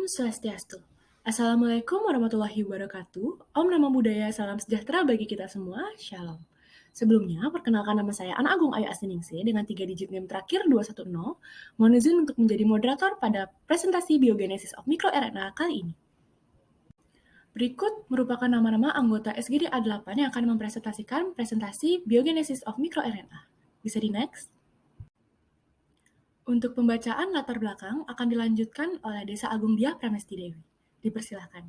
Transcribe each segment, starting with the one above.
Om Swastiastu. Assalamualaikum warahmatullahi wabarakatuh. Om Namo Buddhaya, salam sejahtera bagi kita semua. Shalom. Sebelumnya, perkenalkan nama saya Ana Agung Ayu Asningsi dengan 3 digit NIM terakhir 210. Mohon izin untuk menjadi moderator pada presentasi Biogenesis of MicroRNA kali ini. Berikut merupakan nama-nama anggota SGD A8 yang akan mempresentasikan presentasi Biogenesis of MicroRNA. Bisa di next? Untuk pembacaan latar belakang akan dilanjutkan oleh Desa Agung Diah Pramesti Dewi. Dipersilahkan.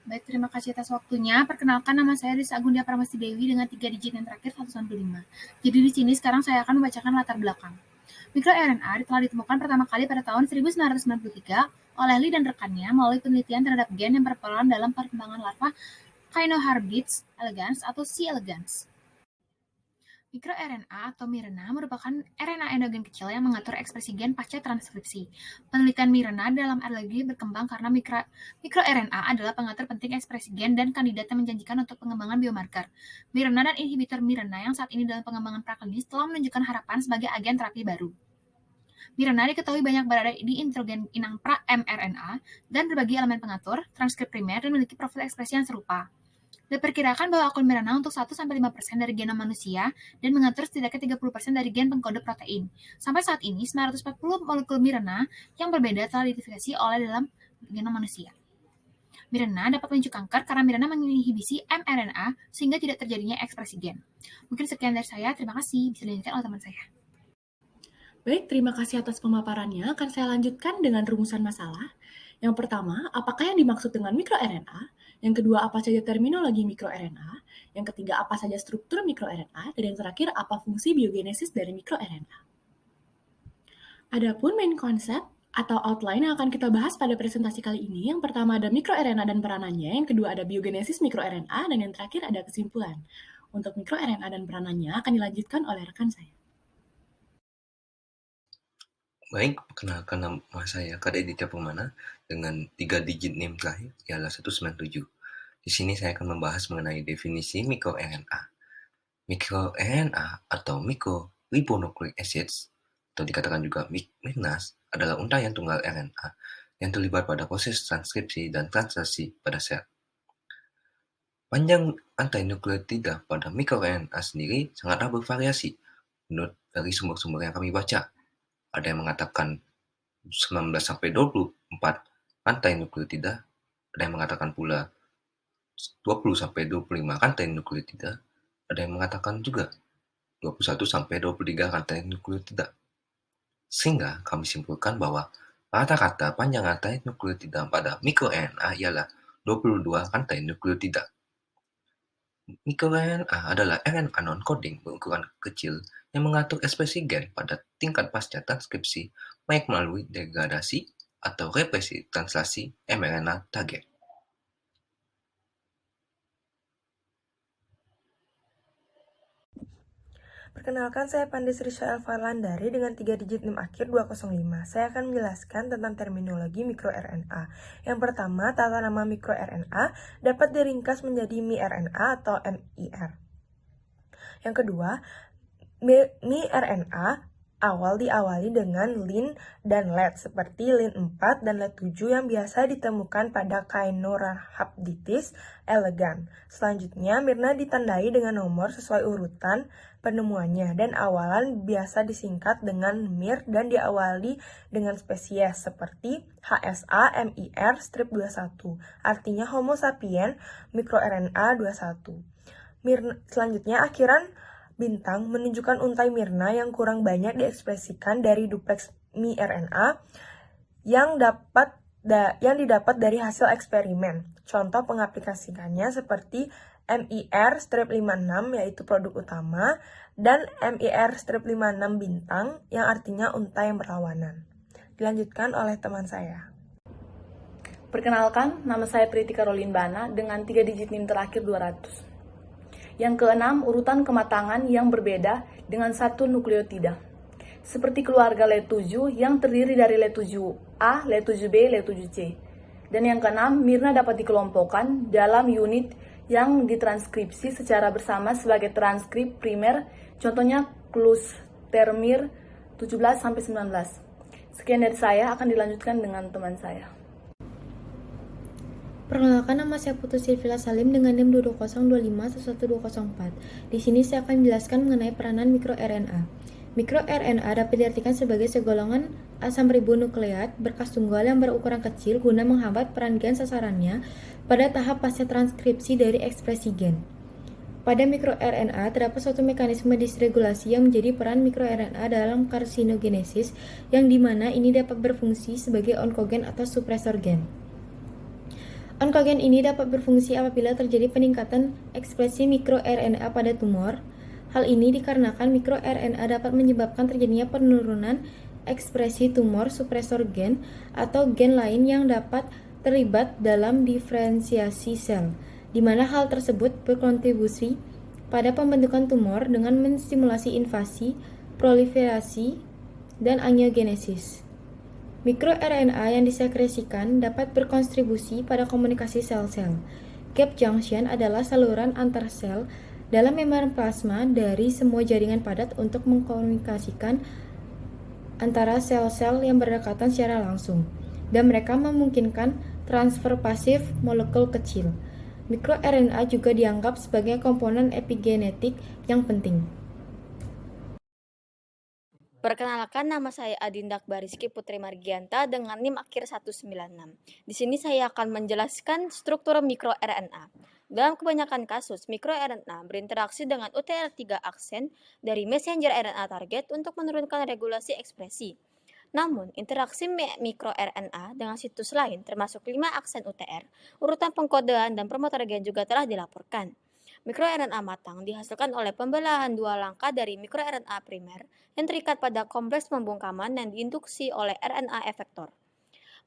Baik, terima kasih atas waktunya. Perkenalkan, nama saya Desa Agung Diah Pramesti Dewi dengan 3 digit yang terakhir 195. Jadi di sini sekarang saya akan membacakan latar belakang. MicroRNA telah ditemukan pertama kali pada tahun 1993 oleh Lee dan rekannya melalui penelitian terhadap gen yang berperan dalam perkembangan larva Caenorhabditis elegans atau C. elegans. MicroRNA atau miRNA merupakan RNA endogen kecil yang mengatur ekspresi gen pasca transkripsi. Penelitian miRNA dalam alergi berkembang karena MicroRNA adalah pengatur penting ekspresi gen dan kandidat yang menjanjikan untuk pengembangan biomarker. miRNA dan inhibitor miRNA yang saat ini dalam pengembangan praklinis telah menunjukkan harapan sebagai agen terapi baru. miRNA diketahui banyak berada di introgen inang pra-mRNA dan berbagi elemen pengatur, transkrip primer, dan memiliki profil ekspresi yang serupa. Diperkirakan bahwa akun miRNA untuk 1-5% dari genom manusia dan mengatur setidaknya 30% dari gen pengkode protein. Sampai saat ini, 940 molekul miRNA yang berbeda telah diidentifikasi oleh dalam genom manusia. miRNA dapat memicu kanker karena miRNA menginhibisi mRNA sehingga tidak terjadinya ekspresi gen. Mungkin sekian dari saya, terima kasih. Bisa dilanjutkan oleh teman saya. Baik, terima kasih atas pemaparannya. Akan saya lanjutkan dengan rumusan masalah. Yang pertama, apakah yang dimaksud dengan mikroRNA? Yang kedua, apa saja terminologi mikroRNA? Yang ketiga, apa saja struktur mikroRNA? Dan yang terakhir, apa fungsi biogenesis dari mikroRNA? Adapun main konsep atau outline yang akan kita bahas pada presentasi kali ini, yang pertama ada mikroRNA dan peranannya, yang kedua ada biogenesis mikroRNA, dan yang terakhir ada kesimpulan. Untuk mikroRNA dan peranannya akan dilanjutkan oleh rekan saya. Baik, perkenalkan nama saya Kak Editya Permana dengan 3 digit NIM terakhir ialah 197. Di sini saya akan membahas mengenai definisi mikroRNA. MicroRNA atau microribonucleic acids atau dikatakan juga miRNAs adalah untaian tunggal RNA yang terlibat pada proses transkripsi dan translasi pada sel. Panjang rantai nukleotida pada mikroRNA sendiri sangatlah bervariasi menurut dari sumber-sumber yang kami baca. Ada yang mengatakan 19-24 rantai nukleotida, ada yang mengatakan pula 20-25 rantai nukleotida, ada yang mengatakan juga 21-23 rantai nukleotida. Sehingga kami simpulkan bahwa rata-rata panjang rantai nukleotida pada mikroRNA ialah 22 rantai nukleotida. MicroRNA adalah RNA non-coding berukuran kecil yang mengatur ekspresi gen pada tingkat pasca transkripsi, baik melalui degradasi atau represi translasi mRNA target. Perkenalkan, saya Pandis Rishael Farlandari dengan 3 digit NIM akhir 205. Saya akan menjelaskan tentang terminologi mikroRNA. Yang pertama, tata nama mikroRNA dapat diringkas menjadi miRNA atau MIR. Yang kedua, miRNA diawali dengan lin dan lead seperti lin 4 dan lead 7 yang biasa ditemukan pada Caenorhabditis elegans. Selanjutnya, miRNA ditandai dengan nomor sesuai urutan penemuannya dan awalan biasa disingkat dengan mir dan diawali dengan spesies seperti HSA MIR strip 21, artinya Homo sapien mikroRNA 21. Selanjutnya, akhiran bintang menunjukkan untai miRNA yang kurang banyak diekspresikan dari duplex miRNA yang didapat dari hasil eksperimen. Contoh pengaplikasikannya seperti MIR strip 56 yaitu produk utama dan MIR strip 56 bintang yang artinya untai yang berlawanan. Dilanjutkan oleh teman saya. Perkenalkan, nama saya Priti Caroline Bana dengan 3 digit NIM terakhir 200. Yang keenam, urutan kematangan yang berbeda dengan satu nukleotida. Seperti keluarga LED7 yang terdiri dari LED7A, LED7B, LED7C. Dan yang keenam, miRNA dapat dikelompokkan dalam unit yang ditranskripsi secara bersama sebagai transkrip primer, contohnya cluster mir 17-19. Sekian dari saya, akan dilanjutkan dengan teman saya. Perkenalkan, nama saya Putu Silvila Salim dengan NIM 202511204. Di sini saya akan menjelaskan mengenai peranan mikroRNA. MikroRNA dapat diartikan sebagai segolongan asam ribonukleat berkas tunggal yang berukuran kecil guna menghambat peran gen sasarannya pada tahap pasca transkripsi dari ekspresi gen. Pada mikroRNA terdapat suatu mekanisme disregulasi yang menjadi peran mikroRNA dalam karsinogenesis, yang dimana ini dapat berfungsi sebagai onkogen atau supresor gen. Onkogen ini dapat berfungsi apabila terjadi peningkatan ekspresi mikroRNA pada tumor. Hal ini dikarenakan mikroRNA dapat menyebabkan terjadinya penurunan ekspresi tumor supresor gen atau gen lain yang dapat terlibat dalam diferensiasi sel, di mana hal tersebut berkontribusi pada pembentukan tumor dengan menstimulasi invasi, proliferasi, dan angiogenesis. MikroRNA yang disekresikan dapat berkontribusi pada komunikasi sel-sel. Gap junction adalah saluran antar sel dalam membran plasma dari semua jaringan padat untuk mengkomunikasikan antara sel-sel yang berdekatan secara langsung, dan mereka memungkinkan transfer pasif molekul kecil. MikroRNA juga dianggap sebagai komponen epigenetik yang penting. Perkenalkan, nama saya Adinda Akbariski Putri Margianta dengan NIM akhir 196. Di sini saya akan menjelaskan struktur mikroRNA. Dalam kebanyakan kasus, mikroRNA berinteraksi dengan UTR3 aksen dari messenger RNA target untuk menurunkan regulasi ekspresi. Namun, interaksi mikroRNA dengan situs lain termasuk 5 aksen UTR, urutan pengkodean dan promoter gen juga telah dilaporkan. MikroRNA matang dihasilkan oleh pembelahan dua langkah dari mikroRNA primer yang terikat pada kompleks pembungkaman yang diinduksi oleh RNA efektor.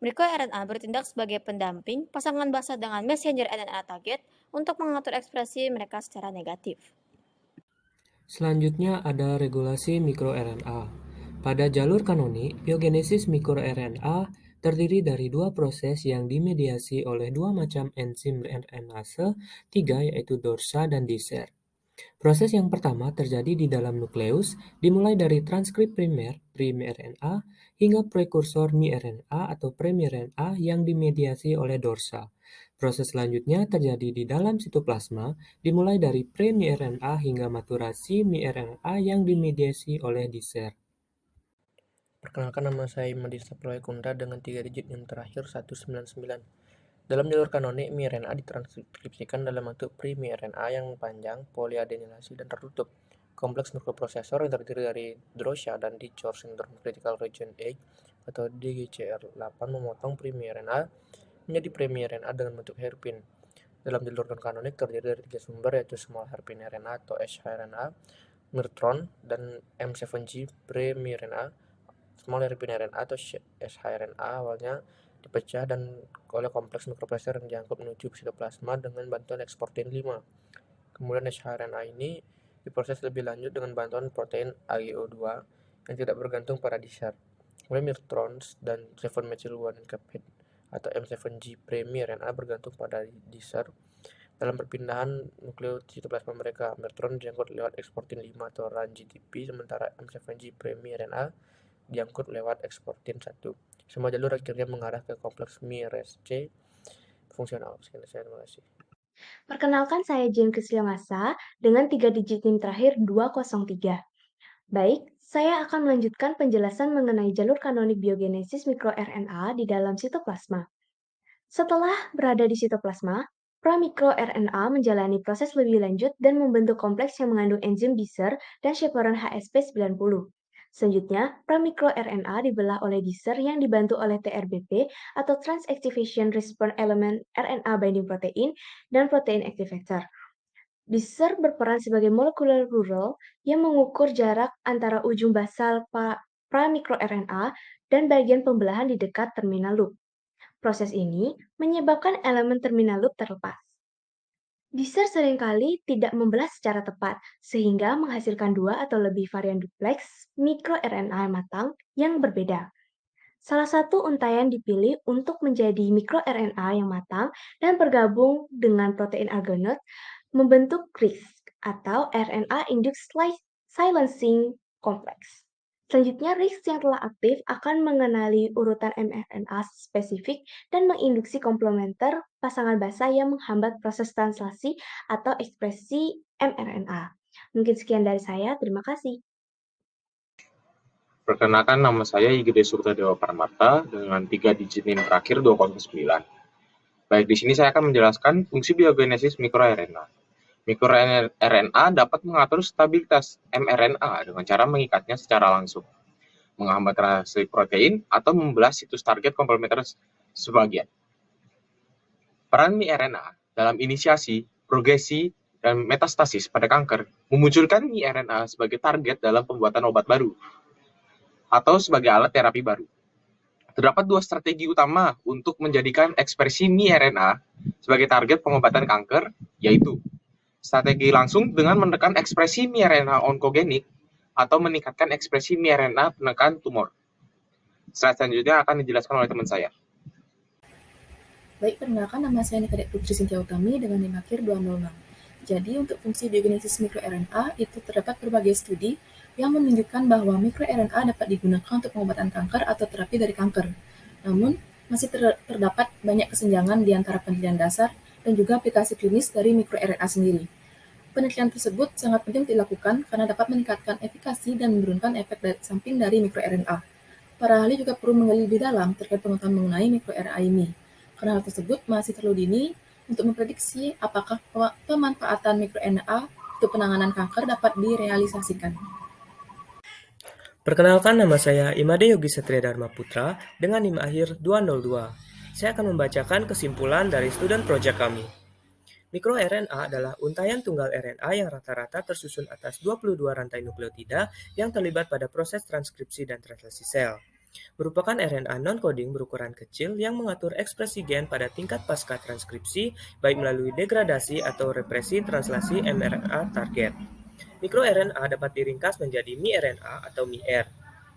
MikroRNA bertindak sebagai pendamping pasangan basa dengan messenger RNA target untuk mengatur ekspresi mereka secara negatif. Selanjutnya ada regulasi mikroRNA. Pada jalur kanonik, biogenesis mikroRNA terdiri dari dua proses yang dimediasi oleh dua macam enzim RNase 3, yaitu DORSA dan DISER. Proses yang pertama terjadi di dalam nukleus, dimulai dari transkrip primer, prim-RNA, hingga prekursor miRNA atau premi-RNA yang dimediasi oleh DORSA. Proses selanjutnya terjadi di dalam sitoplasma, dimulai dari pre-miRNA hingga maturasi miRNA yang dimediasi oleh DISER. Perkenalkan, nama saya Imadi Saploekunda dengan 3 digit NIM terakhir 199. Dalam jalur kanonik, miRNA ditranskripsikan dalam bentuk pre-miRNA yang panjang, poliadenilasi, dan tertutup. Kompleks mikroprosesor yang terdiri dari DROSA dan Dicor Syndrome Critical Region 8 atau DGCR8 memotong pre-miRNA menjadi pre-miRNA dengan bentuk hairpin. Dalam jalur non-kanonik terdiri dari 3 sumber, yaitu small hairpin RNA atau shRNA, mirtron, dan M7G pre-miRNA. Small hairpin RNA atau shRNA awalnya dipecah dan oleh kompleks mikroprosesor yang diangkut menuju sitoplasma dengan bantuan eksportin 5. Kemudian shRNA ini diproses lebih lanjut dengan bantuan protein AGO2 yang tidak bergantung pada DISER. Kemudian mirtrons dan 7-methyl-1 encapsid atau M7G pre-miRNA bergantung pada DISER. Dalam perpindahan nukleositoplasma mereka, mirtron diangkut lewat eksportin 5 atau RAN-GTP, sementara M7G pre-miRNA diangkut lewat eksportin 1. Semua jalur akhirnya mengarah ke kompleks miRSC fungsional. Sekian, terima kasih. Perkenalkan, saya Jane Kesliamasa dengan 3 digit NIM terakhir 203. Baik, saya akan melanjutkan penjelasan mengenai jalur kanonik biogenesis mikroRNA di dalam sitoplasma. Setelah berada di sitoplasma, pra-mikroRNA menjalani proses lebih lanjut dan membentuk kompleks yang mengandung enzim DISER dan chaperone HSP90. Selanjutnya, pra-mikroRNA dibelah oleh DISER yang dibantu oleh TRBP atau Trans-Activation Response Element RNA Binding Protein dan Protein Activator. DISER berperan sebagai molecular ruler yang mengukur jarak antara ujung basal pra-mikroRNA dan bagian pembelahan di dekat terminal loop. Proses ini menyebabkan elemen terminal loop terlepas. DISER seringkali tidak membelah secara tepat, sehingga menghasilkan 2 atau lebih varian duplex mikroRNA matang yang berbeda. Salah satu untaian dipilih untuk menjadi mikroRNA yang matang dan bergabung dengan protein Argonaute membentuk RISC atau RNA Induced Silencing Complex. Selanjutnya, RISC yang telah aktif akan mengenali urutan mRNA spesifik dan menginduksi komplementer pasangan basa yang menghambat proses translasi atau ekspresi mRNA. Mungkin sekian dari saya, terima kasih. Perkenalkan, nama saya Igede Surtadewa Parmarta dengan 3 digit NIM terakhir 209. Baik, di sini saya akan menjelaskan fungsi biogenesis mikroRNA. MikroRNA dapat mengatur stabilitas mRNA dengan cara mengikatnya secara langsung, menghambat translasi protein, atau membelah situs target komplementer sebagian. Peran miRNA dalam inisiasi, progresi, dan metastasis pada kanker memunculkan miRNA sebagai target dalam pembuatan obat baru atau sebagai alat terapi baru. Terdapat 2 strategi utama untuk menjadikan ekspresi miRNA sebagai target pengobatan kanker, yaitu strategi langsung dengan menekan ekspresi miRNA onkogenik atau meningkatkan ekspresi miRNA penekan tumor. Slide selanjutnya akan dijelaskan oleh teman saya. Baik, perkenalkan, nama saya Nikadek Putri Sintia Utami dengan NIM akhir 206. Jadi, untuk fungsi biogenesis mikroRNA itu terdapat berbagai studi yang menunjukkan bahwa mikroRNA dapat digunakan untuk pengobatan kanker atau terapi dari kanker. Namun, masih terdapat banyak kesenjangan di antara penelitian dasar dan juga aplikasi klinis dari mikroRNA sendiri. Penelitian tersebut sangat penting dilakukan karena dapat meningkatkan efikasi dan menurunkan efek samping dari mikroRNA. Para ahli juga perlu menggali lebih dalam terkait pengetahuan mengenai mikroRNA ini, karena hal tersebut masih terlalu dini untuk memprediksi apakah pemanfaatan mikroRNA untuk penanganan kanker dapat direalisasikan. Perkenalkan, nama saya Imade Yogi Satria Dharma Putra dengan NIM akhir 202. Saya akan membacakan kesimpulan dari student project kami. MikroRNA adalah untaian tunggal RNA yang rata-rata tersusun atas 22 rantai nukleotida yang terlibat pada proses transkripsi dan translasi sel. Merupakan RNA non-coding berukuran kecil yang mengatur ekspresi gen pada tingkat pasca transkripsi, baik melalui degradasi atau represi translasi mRNA target. MikroRNA dapat diringkas menjadi miRNA atau miR.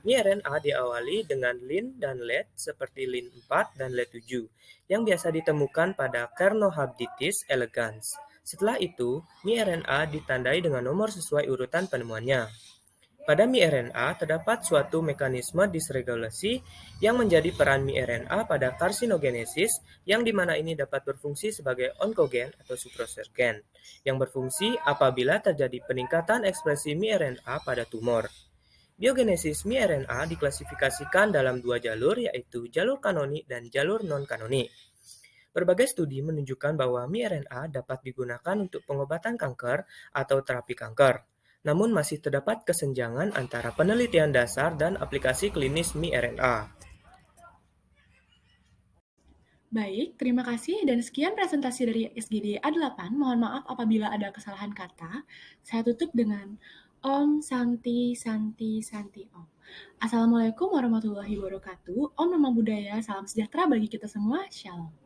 miRNA diawali dengan lin dan lead seperti lin 4 dan lead 7 yang biasa ditemukan pada Carnohabditis elegans. Setelah itu, miRNA ditandai dengan nomor sesuai urutan penemuannya. Pada miRNA terdapat suatu mekanisme disregulasi yang menjadi peran miRNA pada karsinogenesis, yang dimana ini dapat berfungsi sebagai onkogen atau suppressor gen, yang berfungsi apabila terjadi peningkatan ekspresi miRNA pada tumor. Biogenesis miRNA diklasifikasikan dalam 2 jalur, yaitu jalur kanonik dan jalur non-kanonik. Berbagai studi menunjukkan bahwa miRNA dapat digunakan untuk pengobatan kanker atau terapi kanker. Namun masih terdapat kesenjangan antara penelitian dasar dan aplikasi klinis miRNA. Baik, terima kasih dan sekian presentasi dari SGD A8. Mohon maaf apabila ada kesalahan kata. Saya tutup dengan Om Santi Santi Santi Om. Assalamualaikum warahmatullahi wabarakatuh. Om Namo Buddhaya, salam sejahtera bagi kita semua. Shalom.